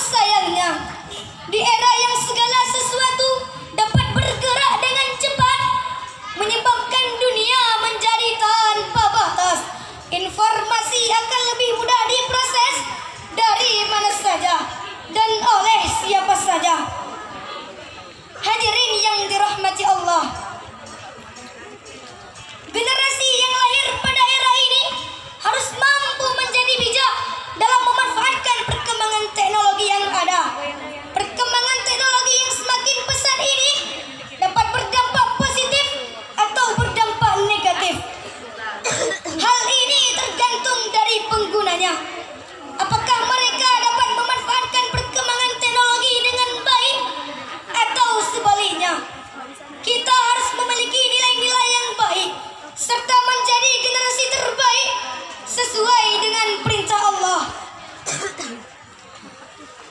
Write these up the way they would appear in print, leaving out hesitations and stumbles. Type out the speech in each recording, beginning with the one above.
sayangnya, di era yang segala sesuatu dapat bergerak dengan cepat, menyebabkan dunia menjadi tanpa batas, informasi akan lebih mudah diproses dari mana saja dan oleh siapa saja. Hadirin yang dirahmati Allah, generasi yang lahir pada era ini harus mampu menjadi bijak dalam memanfaatkan perkembangan teknologi yang ada. Perkembangan teknologi yang semakin pesat ini dapat berdampak positif atau berdampak negatif. Hal ini tergantung dari penggunanya. Apakah mereka dapat memanfaatkan perkembangan teknologi dengan baik atau sebaliknya? Kita harus memiliki nilai-nilai yang baik serta menjadi generasi terbaik sesuai dengan perintah Allah.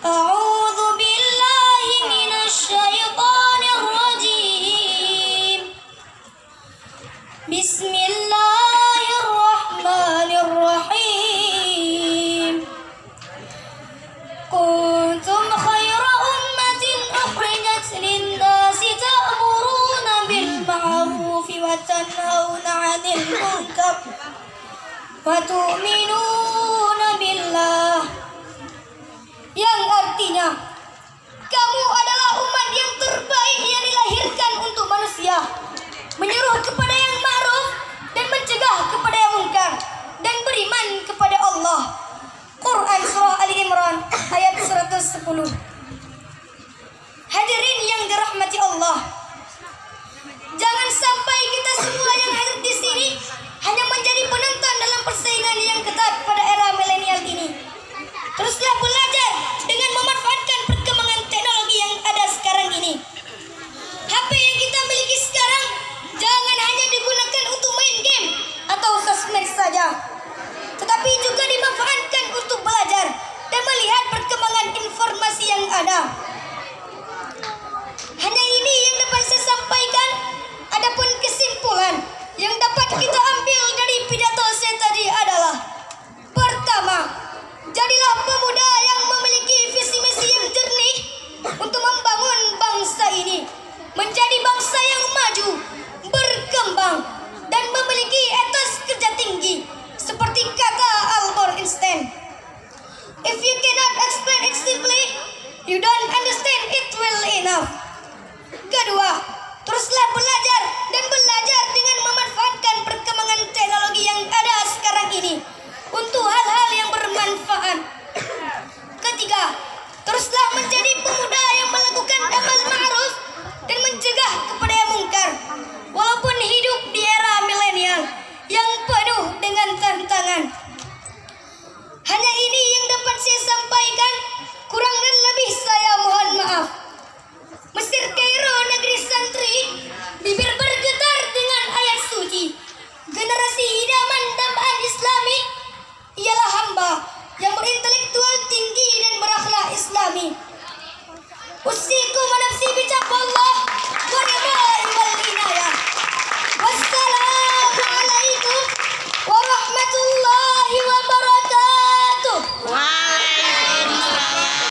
A'udzu billahi minasyaitonir rajim. Bismillahirrahmanirrahim. Kuntum khaira ummatin ukhrijat lin-nasi ta'muruna bil ma'ruf wa tanhauna 'anil munkar wa tu'minuna billah. Yang artinya, kamu adalah umat yang terbaik yang dilahirkan untuk manusia, menyuruh kepada yang ma'ruf dan mencegah kepada yang munkar, dan beriman kepada Allah. Quran Surah Ali Imran ayat 110. Hadirin yang dirahmati Allah, jangan sampai kita semua yang hadir di sini hanya menjadi penonton dalam persaingan yang ketat pada era milenial ini. Teruslah belajar dengan memanfaatkan perkembangan teknologi yang ada sekarang ini. HP yang kita miliki sekarang jangan hanya digunakan untuk main game atau sosmed saja, tetapi juga dimanfaatkan untuk belajar dan melihat perkembangan informasi yang ada. Hanya ini yang dapat saya sampaikan. Adapun kesimpulan yang dapat kita ambil dari pidato saya tadi adalah: pertama, jadilah pemuda yang memiliki visi misi yang jernih untuk membangun bangsa ini menjadi bangsa yang maju, berkembang, dan memiliki etos kerja tinggi, seperti kata Albert Einstein. If you cannot explain it simply, you don't understand it well enough. Kedua, teruslah belajar dan belajar dengan memanfaatkan perkembangan teknologi yang ada sekarang ini untuk hal-hal yang bermanfaat. Ketiga, teruslah menjadi pemuda yang melakukan amal ma'ruf dan mencegah kepada yang mungkar, walaupun hidup di era milenial yang penuh dengan tantangan. Hanya ini yang dapat saya sampaikan, kurang dan lebih saya mohon maaf. Mesir Kairo, negeri santri, bibir bergetar dengan ayat suci. Generasi idaman dambaan Islami ialah hamba yang berintelektual tinggi dan berakhlak Islami. Usikum